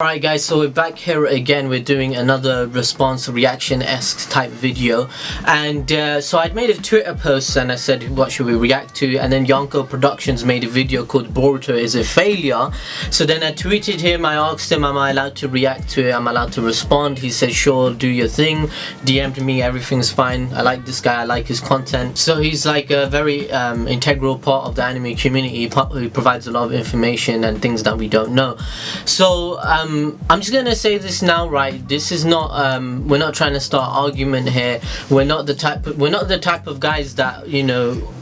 Alright guys, so we're back here again. We're doing another response reaction-esque type video, and so I'd made a Twitter post and I said what should we react to, and then YonkouProductions made a video called Boruto Is a Failure. So then I tweeted him, I asked him, am I allowed to react to it, am I allowed to respond? He said sure, do your thing. DM'd me, everything's fine, I like this guy, I like his content. So he's like a very integral part of the anime community. He provides a lot of information and things that we don't know. So I'm just gonna say this now, right? This is not we're not trying to start argument here. We're not the type of guys that, you know.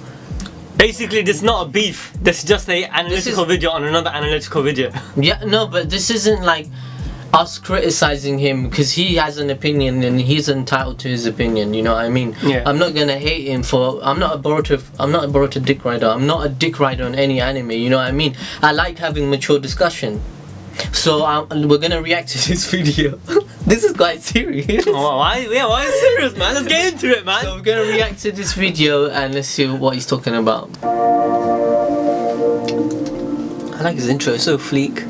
Basically, this is not a beef. This is just a analytical video on another analytical video. Yeah, no, but this isn't like us criticizing him because he has an opinion and he's entitled to his opinion. You know what I mean? Yeah. I'm not gonna hate him for. I'm not a Boruto dick rider. I'm not a dick rider on any anime. You know what I mean? I like having mature discussion. So we're gonna react to this video. This is quite serious. Oh, why is it serious, man? Let's get into it, man. So we're gonna react to this video and let's see what he's talking about. I like his intro, it's so fleek.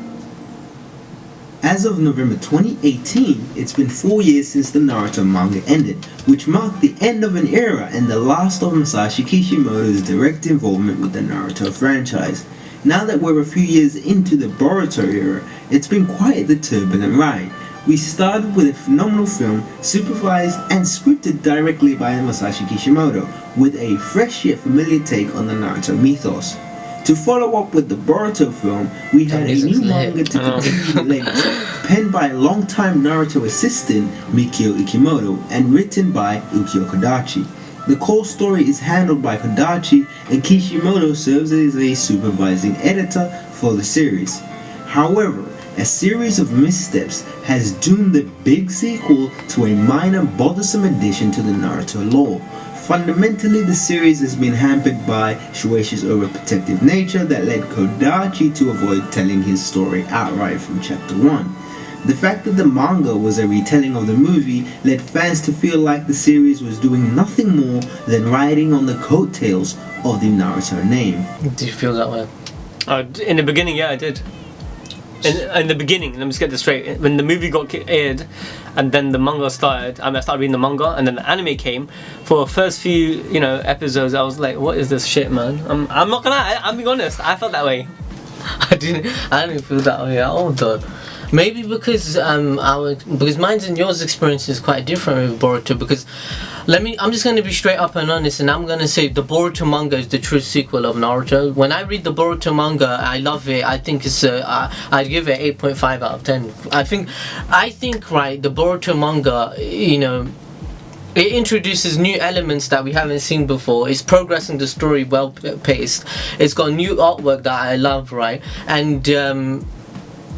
As of November 2018, it's been 4 years since the Naruto manga ended, which marked the end of an era and the last of Masashi Kishimoto's direct involvement with the Naruto franchise. Now that we're a few years into the Boruto era, it's been quite the turbulent ride. We started with a phenomenal film, supervised and scripted directly by Masashi Kishimoto, with a fresh yet familiar take on the Naruto mythos. To follow up with the Boruto film, we had a new manga to continue the legacy, penned by longtime Naruto assistant Mikio Ikimoto and written by Ukyo Kodachi. The core story is handled by Kodachi, and Kishimoto serves as a supervising editor for the series. However, a series of missteps has doomed the big sequel to a minor bothersome addition to the Naruto lore. Fundamentally, the series has been hampered by Shueisha's overprotective nature that led Kodachi to avoid telling his story outright from chapter 1. The fact that the manga was a retelling of the movie led fans to feel like the series was doing nothing more than riding on the coattails of the Naruto name. Do you feel that way? In the beginning, yeah, I did. In the beginning, let me just get this straight. When the movie got aired, and then the manga started, I started reading the manga, and then the anime came. For the first few, episodes, I was like, "What is this shit, man?" I'm not gonna lie. I'm being honest. I felt that way. I didn't feel that way at all, though. Maybe because because mine's and yours experience is quite different with Boruto. Because I'm just gonna be straight up and honest, and I'm gonna say the Boruto manga is the true sequel of Naruto. When I read the Boruto manga, I love it. I think it's I'd give it 8.5 out of 10. I think right, the Boruto manga, it introduces new elements that we haven't seen before. It's progressing the story well paced. It's got new artwork that I love, right? And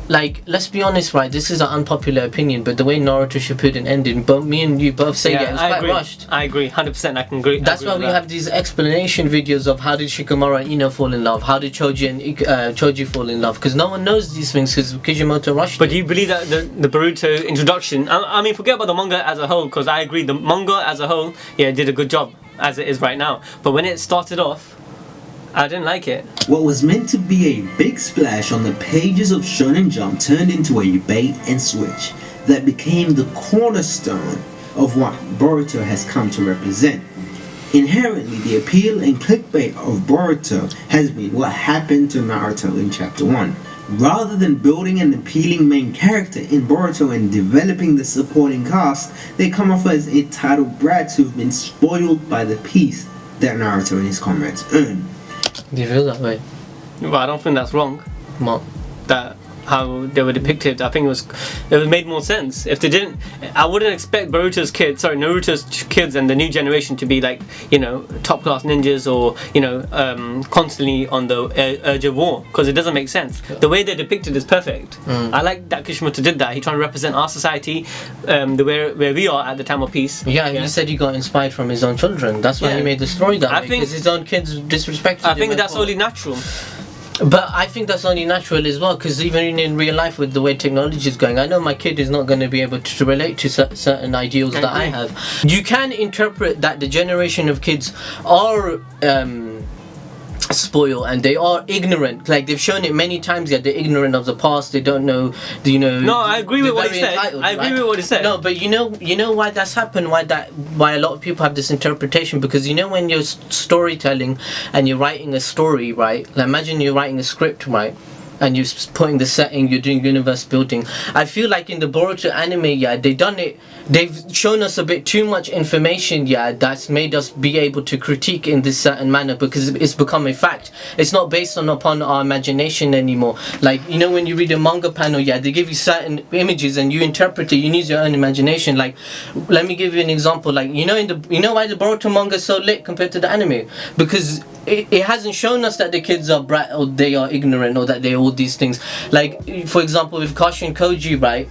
like, let's be honest, right? This is an unpopular opinion, but the way Naruto Shippuden ended, but me and you both say it was quite rushed. I agree, 100%. I can agree. That's why we have these explanation videos of how did Shikamaru and Ino fall in love, how did Choji and Choji fall in love, because no one knows these things because Kishimoto rushed. But do you believe that the Boruto introduction? I mean, forget about the manga as a whole, because I agree the manga as a whole, did a good job as it is right now. But when it started off, I didn't like it. What was meant to be a big splash on the pages of Shonen Jump turned into a bait and switch that became the cornerstone of what Boruto has come to represent. Inherently, the appeal and clickbait of Boruto has been what happened to Naruto in chapter 1. Rather than building an appealing main character in Boruto and developing the supporting cast, they come off as entitled brats who've been spoiled by the peace that Naruto and his comrades earn. Do you feel that way? Well, I don't think that's wrong. What? That how they were depicted, I think it made more sense. If they didn't, I wouldn't expect Naruto's kids and the new generation to be like, top class ninjas or, constantly on the edge of war, because it doesn't make sense. The way they're depicted is perfect. I like that Kishimoto did that. He trying to represent our society, where we are at the time of peace. Yeah, he said he got inspired from his own children. That's why he made the story that way, because his own kids disrespected him. I think that's only natural. But I think that's only natural as well, because even in real life with the way technology is going, I know my kid is not going to be able to relate to certain ideals that I have. You can interpret that the generation of kids are spoiled and they are ignorant. Like they've shown it many times. Yeah, they're ignorant of the past. They don't know. No, I agree with what he said. I agree with what he said. No, but you know why that's happened. Why a lot of people have this interpretation, because when you're storytelling and you're writing a story, right? Like imagine you're writing a script, right? And you're putting the setting, you're doing universe building. I feel like in the Boruto anime, yeah, they've shown us a bit too much information, yeah, that's made us be able to critique in this certain manner, because it's become a fact. It's not based upon our imagination anymore. Like, when you read a manga panel, yeah, they give you certain images and you interpret it, you use your own imagination. Like, let me give you an example. Like, why the Boruto manga is so lit compared to the anime? Because it hasn't shown us that the kids are brat or they are ignorant or that they're all these things. Like, for example, with Kashi and Koji, right?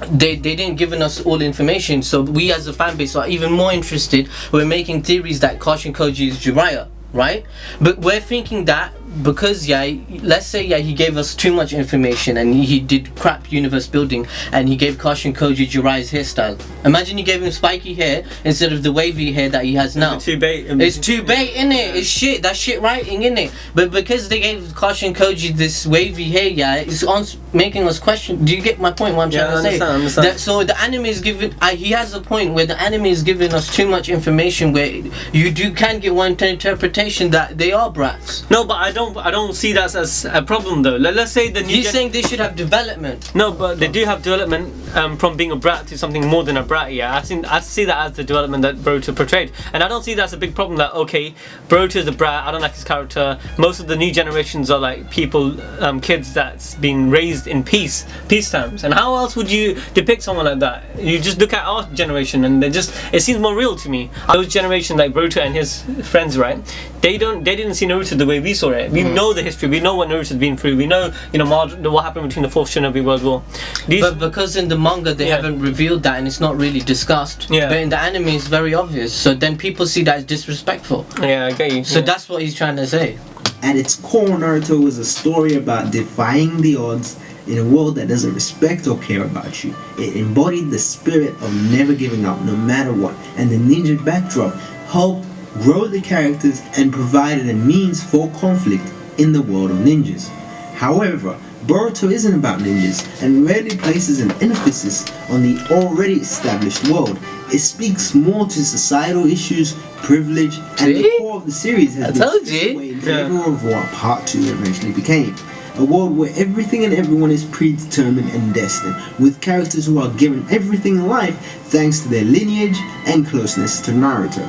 They didn't given us all the information, so we as a fan base are even more interested. We're making theories that Kashi and Koji is Jiraiya, right? But we're thinking that because let's say he gave us too much information and he did crap universe building and he gave Kashi and Koji Jiraiya's hairstyle. Imagine he gave him spiky hair instead of the wavy hair that he has now. It's too bait. It's too bait, innit? It's shit. That's shit writing, innit? But because they gave Kashi and Koji this wavy hair, it's making us question. Do you get my point? What I'm trying to say? I understand. So the anime is giving. He has a point where the anime is giving us too much information, where you can get one interpretation that they are brats. No, but I don't see that as a problem though. Let's say the new. You're saying they should have development. No, but they do have development from being a brat to something more than a brat. Yeah, I see that as the development that Boruto portrayed, and I don't see that's a big problem. That Boruto is a brat. I don't like his character. Most of the new generations are like kids that's been raised in peace times. And how else would you depict someone like that? You just look at our generation, and it seems more real to me. Our generation, like Boruto and his friends, right? They didn't see Naruto the way we saw it. We know the history. We know what Naruto's been through. We know what happened between the Fourth Shinobi World War. But because in the manga they haven't revealed that and it's not really discussed. Yeah. But in the anime it's very obvious. So then people see that as disrespectful. Yeah, I get you. So that's what he's trying to say. At its core, Naruto was a story about defying the odds in a world that doesn't respect or care about you. It embodied the spirit of never giving up no matter what, and the ninja backdrop helped grow the characters and provided a means for conflict in the world of ninjas. However, Boruto isn't about ninjas and rarely places an emphasis on the already established world. It speaks more to societal issues, privilege, and the core of the series has been stripped away in favor of what Part 2 eventually became. A world where everything and everyone is predetermined and destined, with characters who are given everything in life thanks to their lineage and closeness to Naruto.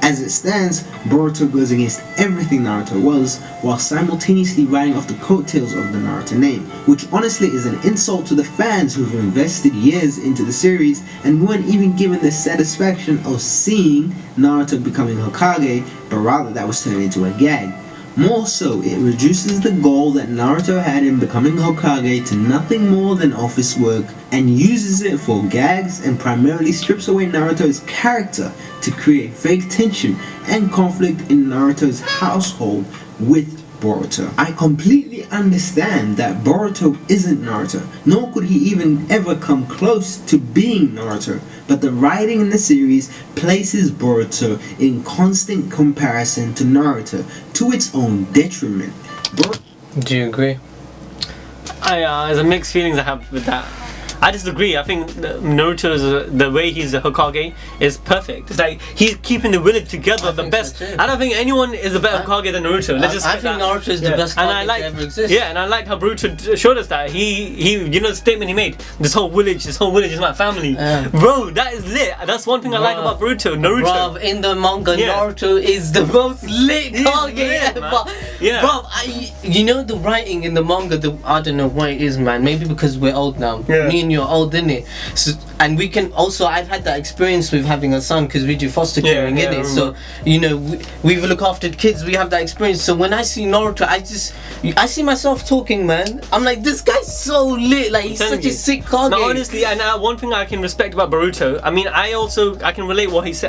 As it stands, Boruto goes against everything Naruto was, while simultaneously riding off the coattails of the Naruto name, which honestly is an insult to the fans who've invested years into the series and weren't even given the satisfaction of seeing Naruto becoming Hokage, but rather that was turned into a gag. More so, it reduces the goal that Naruto had in becoming Hokage to nothing more than office work and uses it for gags and primarily strips away Naruto's character to create fake tension and conflict in Naruto's household with Boruto. I completely understand that Boruto isn't Naruto, nor could he even ever come close to being Naruto, but the writing in the series places Boruto in constant comparison to Naruto, to its own detriment. Do you agree? There's a mixed feelings I have with that. I disagree. I think Naruto's the way he's a Hokage is perfect. It's like he's keeping the village together the best. So I don't think anyone is a better Hokage than Naruto. I think Naruto is the best Hokage to ever exist. Yeah, and I like how Boruto showed us that. He the statement he made. This whole village is my family. Bro, that is lit. That's one thing I like about Naruto. Bro, in the manga, Naruto is the most lit Hokage ever. Yeah. Bro, the writing in the manga, I don't know what it is, man. Maybe because we're old now. Yeah. Me and you're old, innit? So, and we can also, I've had that experience with having a son because we do foster caring, innit? So, we look after kids, we have that experience. So when I see Naruto, I see myself talking, man. I'm like, this guy's so lit, like he's such a sick Hokage. No, honestly, and one thing I can respect about Boruto, I mean, I can relate what he's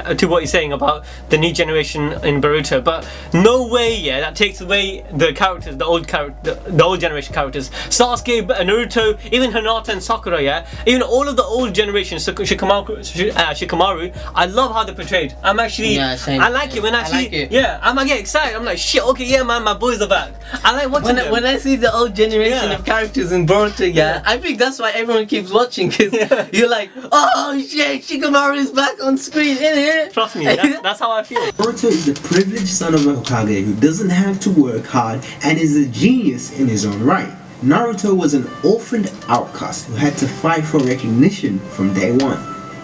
saying about the new generation in Boruto, but no way, that takes away the characters, the old generation characters. Sasuke, Naruto, even Hinata and Sakura, yeah, even all of the old generation, Shikamaru, I love how they're portrayed. I'm actually, same. I like it when I see, like it. yeah, I get excited. I'm like, shit, okay, yeah, man, my boys are back. I like watching them. When I see the old generation of characters in Boruto, I think that's why everyone keeps watching, because you're like, oh shit, Shikamaru is back on screen, isn't it? Trust me, that's how I feel. Boruto is the privileged son of a Hokage who doesn't have to work hard and is a genius in his own right. Naruto was an orphaned outcast who had to fight for recognition from day one.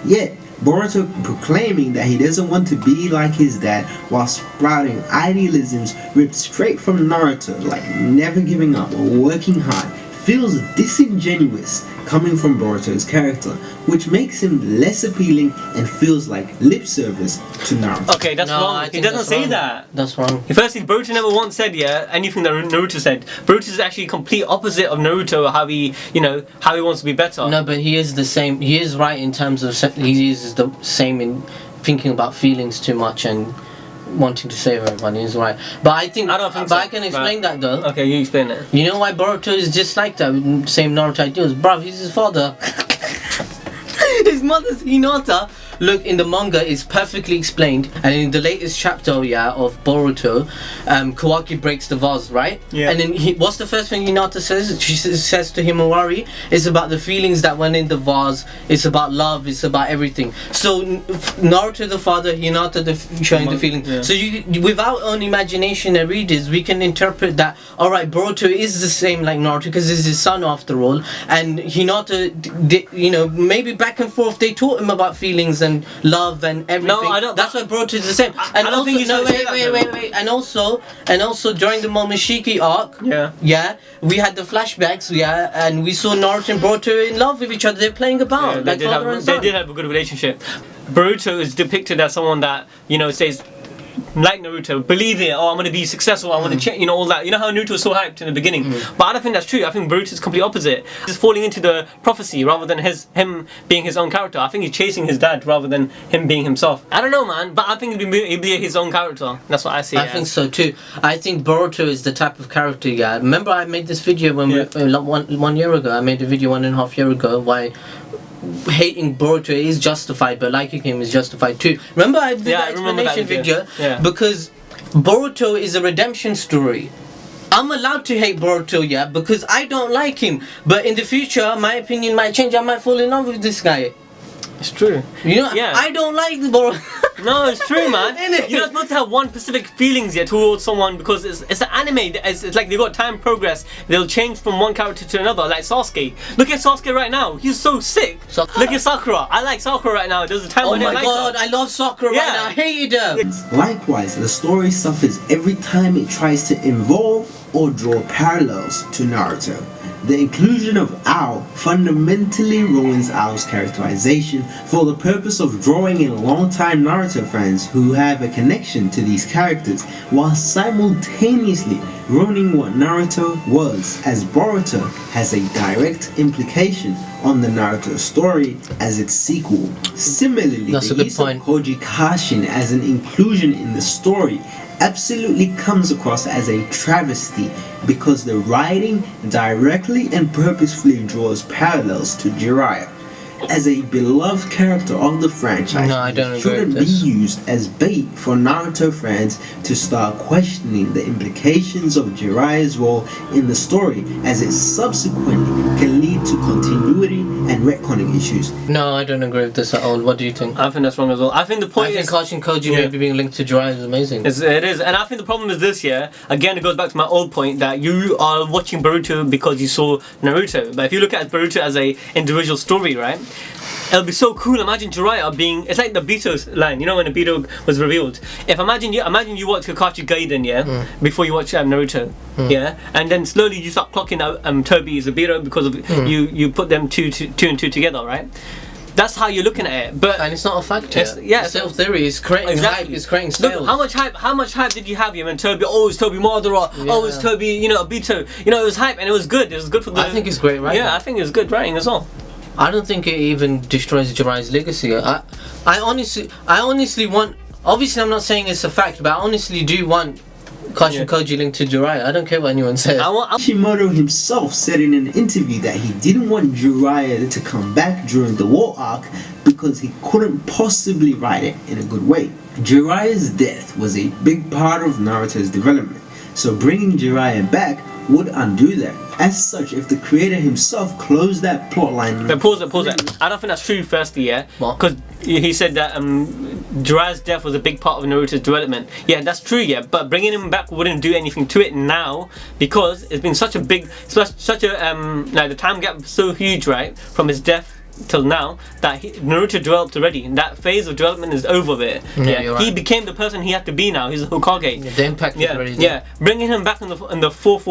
Yet, Boruto proclaiming that he doesn't want to be like his dad while sprouting idealisms ripped straight from Naruto, like never giving up or working hard, feels disingenuous coming from Boruto's character, which makes him less appealing and feels like lip service to Naruto. Okay, that's wrong. He doesn't say that. That's wrong. Firstly, Boruto never once said anything that Naruto said. Boruto is actually complete opposite of Naruto. How he wants to be better. No, but he is the same. He is right in terms of he is the same in thinking about feelings too much and wanting to save everybody. Is right. But I don't think so. But I can explain that though. Okay, you explain it. You know why Boruto is just like that with the same Naruto ideals? Bruv, he's his father. His mother's Hinata. Look, in the manga, it's perfectly explained, and in the latest chapter, of Boruto, Kawaki breaks the vase, right? Yeah. And then what's the first thing Hinata says? She says to Himawari, it's about the feelings that went in the vase. It's about love. It's about everything. So Naruto the father, Hinata showing the feelings. Yeah. So with our own imagination and readers, we can interpret that. All right, Boruto is the same like Naruto because he's his son after all, and Hinata, maybe back and forth they taught him about feelings and love and everything. No, I don't. That's why Boruto is the same. I don't think he's wait. And also during the Momoshiki arc, we had the flashbacks, and we saw Naruto and Boruto in love with each other. They're playing about like father and son. They did have a good relationship. Boruto is depicted as someone that says, like Naruto, believe it, I'm going to be successful, I want to change, all that. You know how Naruto was so hyped in the beginning? But I don't think that's true. I think Boruto is complete opposite. He's falling into the prophecy rather than him being his own character. I think he's chasing his dad rather than him being himself. I don't know, man, but I think he'd be his own character. That's what I see. I think so too. I think Boruto is the type of character, Remember I made this video when 1 year ago. I made a video 1.5 years ago why hating Boruto is justified, but liking him is justified too. Remember I did that explanation video? Because Boruto is a redemption story. I'm allowed to hate Boruto, because I don't like him. But in the future, my opinion might change. I might fall in love with this guy. It's true. I don't like the Boruto. No, it's true, man. You're not supposed to have one specific feelings towards someone because it's an anime. It's like they got time progress. They'll change from one character to another. Like Sasuke. Look at Sasuke right now. He's so sick. Look at Sakura. I like Sakura right now. There's a time when I like her. Oh my god, I love Sakura right now. I hated her. Likewise, the story suffers every time it tries to involve or draw parallels to Naruto. The inclusion of Ao fundamentally ruins Ao's characterization for the purpose of drawing in long-time Naruto fans who have a connection to these characters, while simultaneously ruining what Naruto was, as Boruto has a direct implication on the Naruto story as its sequel. Similarly, That's the a good use point. of Koji Kashin as an inclusion in the story absolutely comes across as a travesty because the writing directly and purposefully draws parallels to Jiraiya. As a beloved character of the franchise, No, I don't it agree shouldn't with be this. used as bait for Naruto fans to start questioning the implications of Jiraiya's role in the story, as it subsequently can lead to continuity and retconning issues. No, I don't agree with this at all. What do you think? I think that's wrong as well. I think the point is Kashin Koji maybe being linked to Jiraiya is amazing. it is, and I think the problem is this. Again, it goes back to my old point that you are watching Boruto because you saw Naruto. But if you look at Boruto as a individual story, right? It'll be so cool. Imagine Jiraiya being. It's like the Beato's line. You know when the Beato was revealed. Imagine you watch Kakashi Gaiden, before you watch Naruto, and then slowly you start clocking out Toby is a Beato because of you put them two and two together, right? That's how you're looking at it. And it's not a factor. It's sales theory is creating hype. It's creating sales. Look, how much hype did you have when Toby? Oh, it's Toby Madara. Oh, it's Toby. Obito. It was hype and it was good. It was good for the. I think it's great writing. Yeah, I think it's good writing as well. I don't think it even destroys Jiraiya's legacy. I honestly want. Obviously, I'm not saying it's a fact, but I honestly do want Kashin Koji linked to Jiraiya. I don't care what anyone says. Kishimoto himself said in an interview that he didn't want Jiraiya to come back during the war arc because he couldn't possibly write it in a good way. Jiraiya's death was a big part of Naruto's development, so bringing Jiraiya back would undo that. As such, if the creator himself closed that plotline... Pause it. I don't think that's true, firstly, yeah? Because he said that Jiraiya's death was a big part of Naruto's development. Yeah, that's true, yeah, but bringing him back wouldn't do anything to it now because it's been such a big... the time gap was so huge, right, from his death till now that Naruto developed already. That phase of development is over with. Yeah, right. He became the person he had to be now. He's the Hokage. The impact is already there. Yeah, bringing him back in the fourth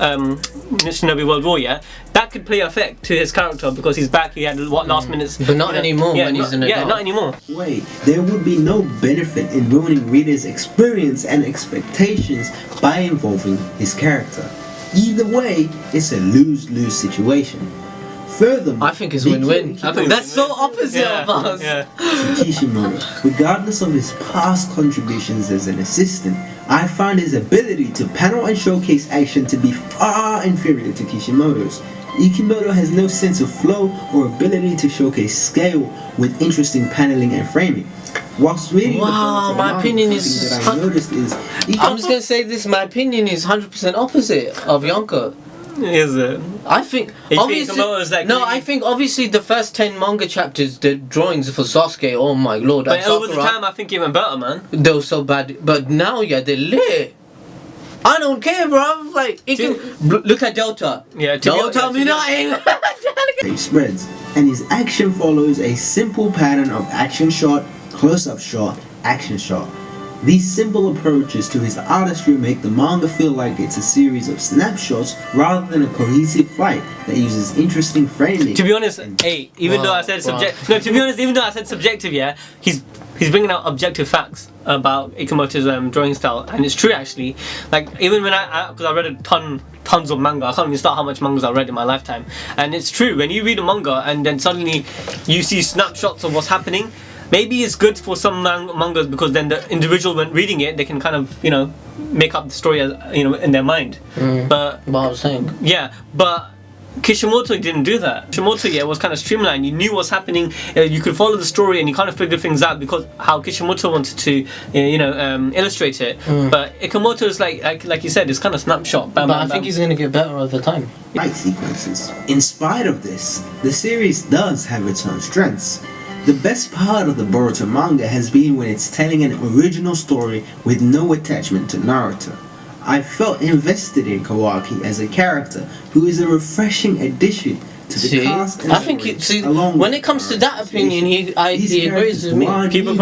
Shinobi World War, yeah, that could play effect to his character because he's back. He had last minutes, but not anymore when he's an adult. Yeah, not anymore. Wait, there would be no benefit in ruining readers' experience and expectations by involving his character. Either way, it's a lose-lose situation. Furthermore, I think it's win-win. That's so opposite of us. To Kishimoto, regardless of his past contributions as an assistant, I found his ability to panel and showcase action to be far inferior to Kishimoto's. Ikimoto has no sense of flow or ability to showcase scale with interesting paneling and framing. Whilst reading my opinion is... that I noticed is... I'm just going to say this, my opinion is 100% opposite of Yonko. Is it? I think obviously I think obviously the first 10 manga chapters, the drawings for Sasuke, oh my lord! But over the time, I think even better, man. They were so bad, but now they're lit. I don't care, bro. Like it can look at Delta. Yeah, don't tell me nothing. He spreads, and his action follows a simple pattern of action shot, close-up shot, action shot. These simple approaches to his artistry make the manga feel like it's a series of snapshots rather than a cohesive fight that uses interesting framing. To be honest, even though I said subjective, yeah, he's bringing out objective facts about Ikemoto's drawing style, and it's true actually. Like even when because I read tons of manga, I can't even start how much mangas I read in my lifetime, and it's true when you read a manga and then suddenly you see snapshots of what's happening. Maybe it's good for some mangas because then the individual, when reading it, they can kind of, make up the story, in their mind. But what I was saying. Yeah, but Kishimoto didn't do that. Kishimoto, was kind of streamlined. You knew what's happening. You could follow the story and you kind of figured things out because how Kishimoto wanted to, illustrate it. But Ikemoto's like you said, it's kind of snapshot. Bam, but bam, I think he's going to get better over time. Fight sequences. In spite of this, the series does have its own strengths. The best part of the Boruto manga has been when it's telling an original story with no attachment to Naruto. I felt invested in Kawaki as a character who is a refreshing addition to the cast and I think when it comes to that opinion, he agrees with me. People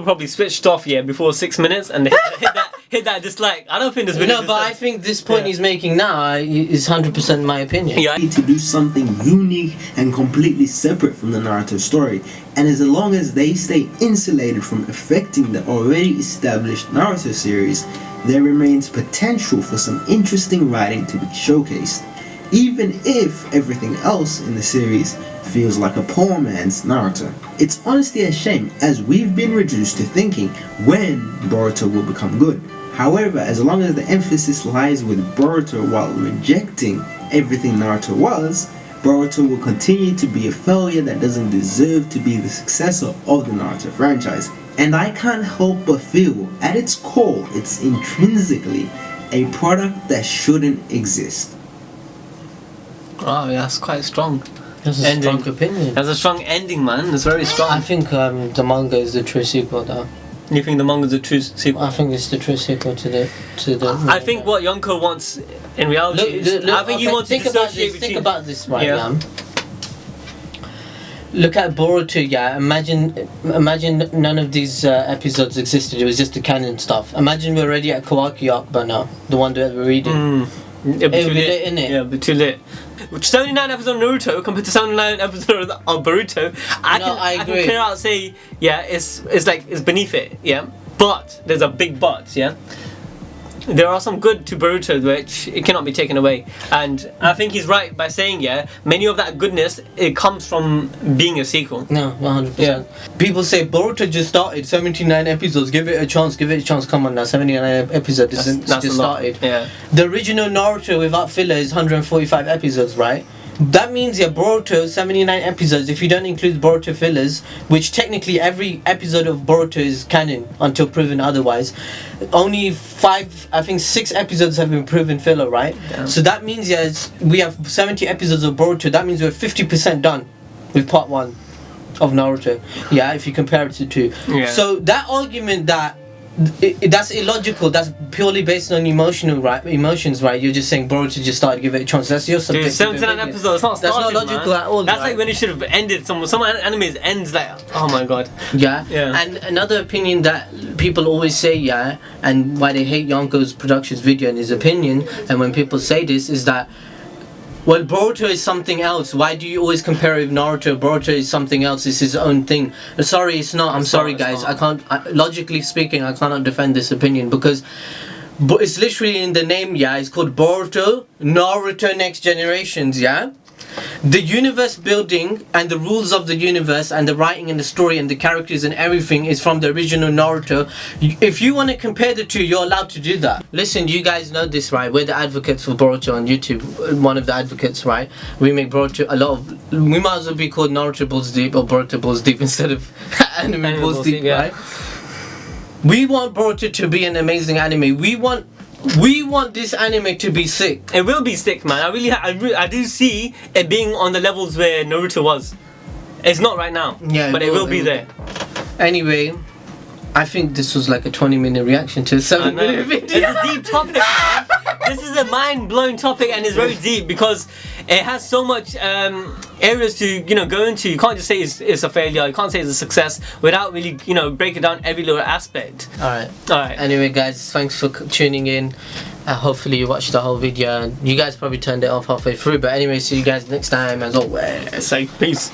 probably switched off before 6 minutes and they hit that dislike. I don't think there's been but I think this point he's making now is 100% my opinion. Yeah, to do something unique and completely separate from the Naruto story, and as long as they stay insulated from affecting the already established Naruto series, there remains potential for some interesting writing to be showcased. Even if everything else in the series feels like a poor man's Naruto. It's honestly a shame, as we've been reduced to thinking when Boruto will become good. However, as long as the emphasis lies with Boruto while rejecting everything Naruto was, Boruto will continue to be a failure that doesn't deserve to be the successor of the Naruto franchise. And I can't help but feel, at its core, it's intrinsically a product that shouldn't exist. Wow, that's quite strong. That's a strong opinion. That's a strong ending, man. It's very strong. I think the manga is the true sequel, though. You think the manga is the true sequel? I think it's the true sequel to the. I think what Yonko wants in reality I think he wants to dissociate between. Think about this, right, Yam. Look at Boruto, Imagine none of these episodes existed. It was just the canon stuff. Imagine we're already at Kawaki arc by now, the one that we're reading. It'd be too lit, innit? Yeah, it'd be too lit. 79 episodes of Naruto compared to 79 episodes of Boruto, I can clear out and say, it's beneath it, yeah. But there's a big but, yeah. there are some good to Boruto which it cannot be taken away, and I think he's right by saying many of that goodness it comes from being a sequel. No, 100%. People say Boruto just started 79 episodes. Give it a chance. Come on now, 79 episodes. That's just started. Yeah. The original Naruto without filler is 145 episodes, right? That means Boruto 79 episodes if you don't include Boruto fillers, which technically every episode of Boruto is canon until proven otherwise. Only 6 episodes have been proven filler, right? Yeah. So that means we have 70 episodes of Boruto. That means we're 50% done with part 1 of Naruto. Yeah, if you compare it to 2. Yeah. So that argument that's illogical. That's purely based on emotions, right? You're just saying Boruto just started, give it a chance. That's your subjective 79 opinion. episodes. That's not logical at all. That's right? like when it should have ended. Some animes ends like, oh my god. Yeah. Yeah. And another opinion that people always say, and why they hate YonkouProductions video and his opinion, and when people say this is that, well, Boruto is something else. Why do you always compare it with Naruto? Boruto is something else. It's his own thing. Sorry, it's not. I'm sorry, guys. I can't. Logically speaking, I cannot defend this opinion because it's literally in the name. Yeah, it's called Boruto Naruto Next Generations. Yeah. The universe building and the rules of the universe and the writing and the story and the characters and everything is from the original Naruto. If you want to compare the two, you're allowed to do that. Listen, you guys know this, right? We're the advocates for Boruto on YouTube. One of the advocates, right? We make Boruto we might as well be called Naruto Balls Deep or Boruto Balls Deep instead of Anime Balls Deep, right? We want Boruto to be an amazing anime. We want this anime to be sick. It will be sick, man. I do see it being on the levels where Naruto was. It's not right now. Yeah, but it will be there. Anyway, I think this was like a 20-minute reaction to a 7-minute video. It's a deep topic, man. This is a mind-blowing topic and it's very deep because it has so much areas to go into. You can't just say it's a failure. You can't say it's a success without really breaking down every little aspect. All right. Anyway, guys, thanks for tuning in. Hopefully you watched the whole video. You guys probably turned it off halfway through, but anyway, see you guys next time as always. So peace.